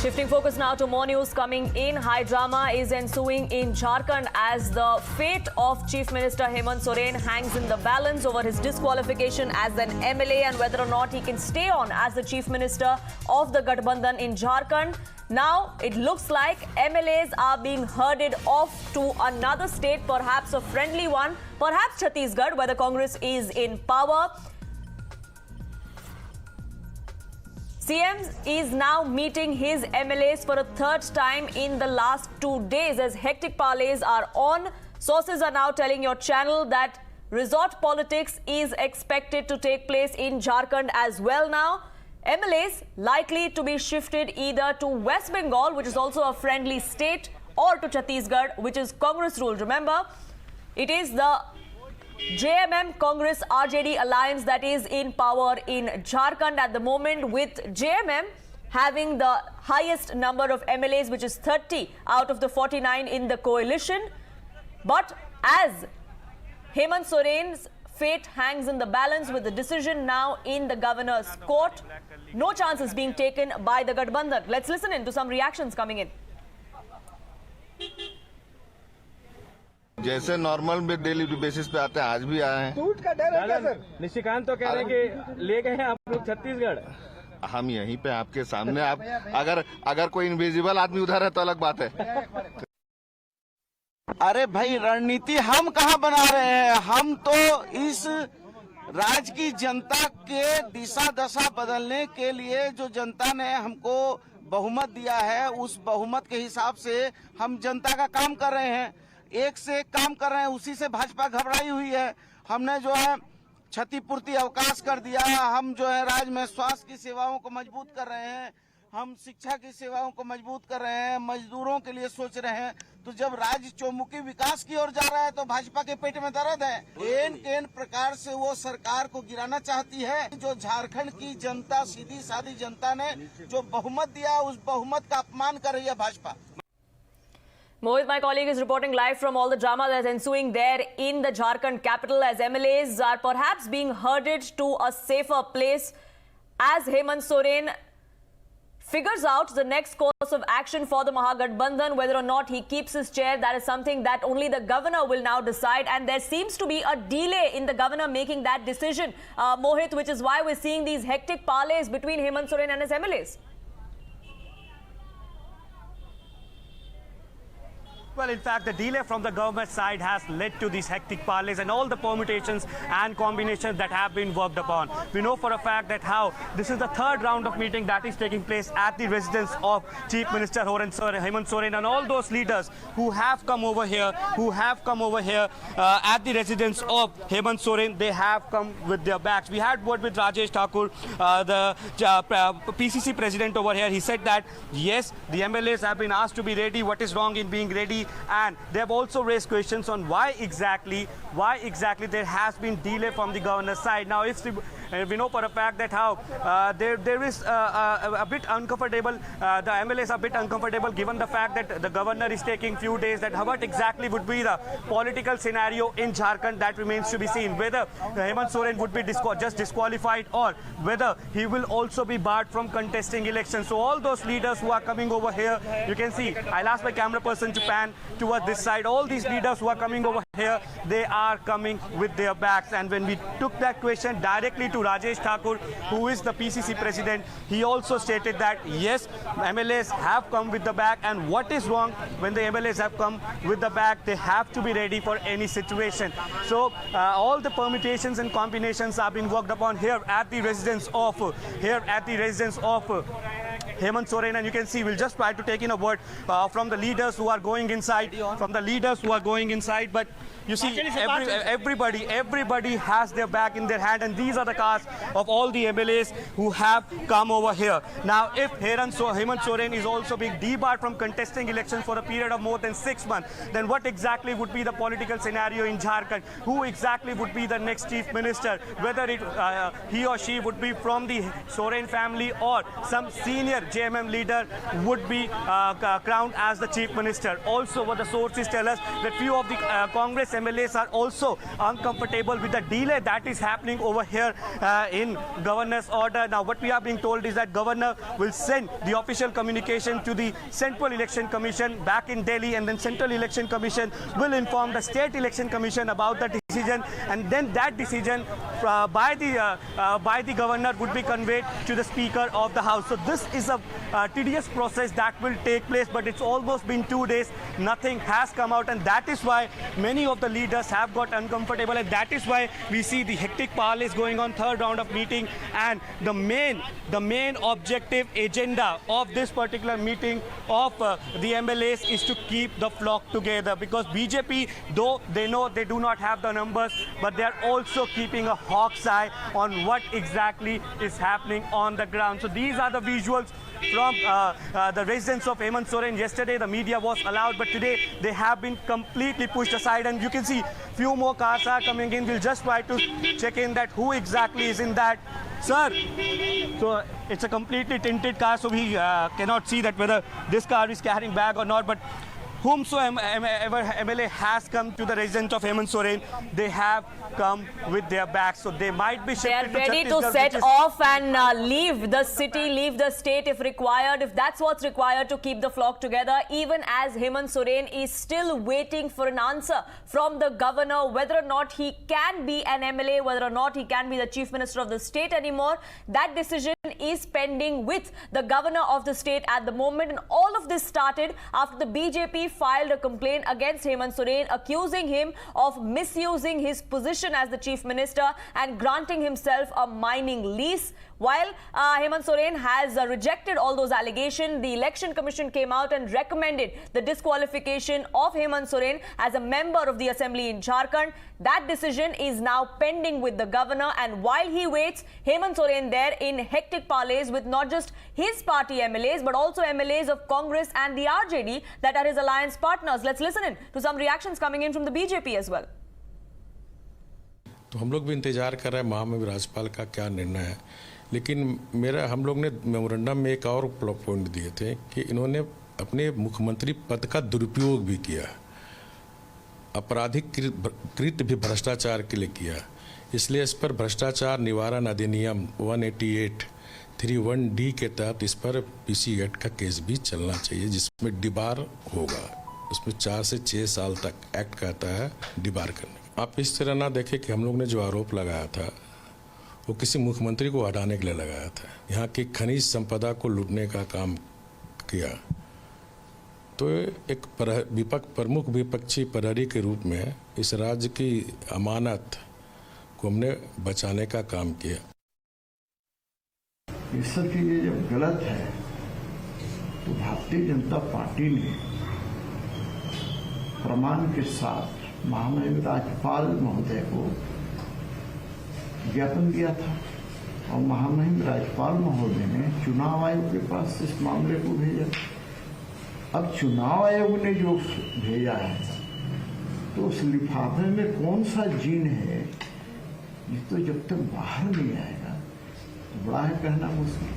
Shifting focus now to more news coming in. High drama is ensuing in Jharkhand as the fate of Chief Minister Hemant Soren hangs in the balance over his disqualification as an MLA and whether or not he can stay on as the Chief Minister of the Gadbandhan in Jharkhand. Now, it looks like MLAs are being herded off to another state, perhaps a friendly one, perhaps Chhattisgarh, where the Congress is in power. CM is now meeting his MLAs for a third time in the last 2 days as hectic parleys are on. Sources are now telling your channel that resort politics is expected to take place in Jharkhand as well now. MLAs likely to be shifted either to West Bengal, which is also a friendly state, or to Chhattisgarh, which is Congress ruled. Remember, it is the JMM Congress RJD alliance that is in power in Jharkhand at the moment, with JMM having the highest number of MLAs, which is 30 out of the 49 in the coalition. But as Hemant Soren's fate hangs in the balance with the decision now in the governor's court, no chances being taken by the Gadbandhan. Let's listen in to some reactions coming in. जैसे normal में daily basis पे आते हैं, आज भी आए हैं। टूट का डर है क्या सर? निशिकांत तो कह रहे हैं कि ले गए हैं आप लोग छत्तीसगढ़। हम यहीं पे आपके सामने, आप अगर कोई इनविजिबल आदमी उधर है तो अलग बात है। अरे भाई, रणनीति हम कहाँ बना रहे हैं? हम तो इस राज्य की जनता के दिशा दशा बदलने के लिए जो जनता ने हमको बहुमत दिया है, उस बहुमत के हिसाब से हम जनता का काम कर रहे हैं। एक से एक काम कर रहे हैं, उसी से भाजपा घबराई हुई है। हमने जो है क्षतिपूर्ति अवकाश कर दिया, हम जो है राज्य में स्वास्थ्य की सेवाओं को मजबूत कर रहे हैं, हम शिक्षा की सेवाओं को मजबूत कर रहे हैं, मजदूरों के लिए सोच रहे हैं। तो जब राज्य चौमुखी विकास की ओर जा रहा है तो भाजपा के पेट में दर्द है। केन प्रकार से वो सरकार को गिराना चाहती है। जो झारखंड की जनता, सीधी सादी जनता ने जो बहुमत दिया, उस बहुमत का अपमान कर रही है Bhajpa. Mohit, my colleague, is reporting live from all the drama that's ensuing there in the Jharkhand capital as MLAs are perhaps being herded to a safer place as Hemant Soren figures out the next course of action for the Mahagathbandhan, whether or not he keeps his chair. That is something that only the governor will now decide, and there seems to be a delay in the governor making that decision, Mohit, which is why we're seeing these hectic parleys between Hemant Soren and his MLAs. Well, in fact, the delay from the government side has led to these hectic parleys and all the permutations and combinations that have been worked upon. We know for a fact that this is the third round of meeting that is taking place at the residence of Chief Minister Hemant Soren, and all those leaders who have come over here, at the residence of Hemant Soren, they have come with their bags. We had word with Rajesh Thakur, the PCC president over here. He said that yes, the MLAs have been asked to be ready. What is wrong in being ready? And they have also raised questions on why exactly there has been delay from the governor's side. Now, if we know for a fact that there is a bit uncomfortable, the MLAs are a bit uncomfortable given the fact that the governor is taking few days, that what exactly would be the political scenario in Jharkhand, that remains to be seen. Whether Hemant Soren would be just disqualified or whether he will also be barred from contesting elections. So all those leaders who are coming over here, you can see, I'll ask my camera person to pan towards this side. All these leaders who are coming over here, they are coming with their backs. And when we took that question directly to Rajesh Thakur, who is the PCC president, he also stated that yes, MLAs have come with the bag, and what is wrong when the MLAs have come with the bag, they have to be ready for any situation. So all the permutations and combinations are being worked upon here at the residence of Hemant Soren, and you can see, we'll just try to take in a word from the leaders who are going inside, but you see, everybody has their bag in their hand, and these are the cars of all the MLAs who have come over here. Now, if Hemant Soren is also being debarred from contesting elections for a period of more than 6 months, then what exactly would be the political scenario in Jharkhand? Who exactly would be the next chief minister? Whether he or she would be from the Soren family or some senior JMM leader would be crowned as the chief minister. Also, what the sources tell us, that few of the Congress MLAs are also uncomfortable with the delay that is happening over here in governor's order. Now, what we are being told is that governor will send the official communication to the Central Election Commission back in Delhi, and then Central Election Commission will inform the State Election Commission about the decision, and then that decision by the governor would be conveyed to the Speaker of the House. So this is a tedious process that will take place, but it's almost been 2 days. Nothing has come out, and that is why many of the leaders have got uncomfortable, and that is why we see the hectic parleys going on, third round of meeting, and the main objective agenda of this particular meeting of the MLAs is to keep the flock together, because BJP, though they know they do not have the numbers, but they are also keeping a hawk's eye on what exactly is happening on the ground. So these are the visuals from the residence of Hemant Soren. Yesterday the media was allowed, but today they have been completely pushed aside, and you can see few more cars are coming in. We'll just try to check in that who exactly is in that. Sir, so it's a completely tinted car, so we cannot see that whether this car is carrying bag or not, but whomsoever MLA has come to the residence of Hemant Soren, they have come with their bags. So they might be shifted They are ready to set off and leave the city, leave the state if required, if that's what's required to keep the flock together, even as Hemant Soren is still waiting for an answer from the governor, whether or not he can be an MLA, whether or not he can be the Chief Minister of the state anymore. That decision is pending with the governor of the state at the moment. And all of this started after the BJP filed a complaint against Hemant Soren, accusing him of misusing his position as the Chief Minister and granting himself a mining lease. While Hemant Soren has rejected all those allegations, the Election Commission came out and recommended the disqualification of Hemant Soren as a member of the Assembly in Jharkhand. That decision is now pending with the governor, and while he waits, Hemant Soren there in hectic parleys with not just his party MLAs but also MLAs of Congress and the RJD that are his alliance partners. Let's listen in to some reactions coming in from the BJP as well. तो हम लोग भी इंतजार कर रहे हैं महामहिम राज्यपाल का क्या निर्णय है, लेकिन हम लोग ने मेमोरेंडम में एक और पॉइंट दिए थे कि इन्होंने अपने मुख्यमंत्री पद का दुरुपयोग भी किया, आपराधिक कृत्य भी भ्रष्टाचार के लिए किया। इसलिए इस पर भ्रष्टाचार निवारण अधिनियम 188(31)D के तहत इस पर PC एक्ट का केस भी चलना चाहिए, जिसमें डिबार होगा। उसमें 4 से 6 साल तक एक्ट कहता है डिबार करने। आप इस तरह ना देखें कि हम लोग ने जो आरोप लगाया था वो किसी मुख्यमंत्री को हटाने के लिए लगाया था, यहाँ की खनिज संपदा को लूटने का काम किया। तो एक प्रमुख विपक्षी प्रहरी के रूप में इस राज्य की अमानत को हमने बचाने का काम किया। ये सब चीजें जब गलत है तो भारतीय जनता पार्टी ने प्रमाण के साथ महामहिम राज्यपाल महोदय को ज्ञापन दिया था, और महामहिम राज्यपाल महोदय ने चुनाव आयोग के पास इस मामले को भेजा। अब चुनाव आयोग ने जो भेजा है तो उस लिफाफे में कौन सा जीन है, ये तो जब तक बाहर नहीं आएगा तो बड़ा है कहना मुश्किल।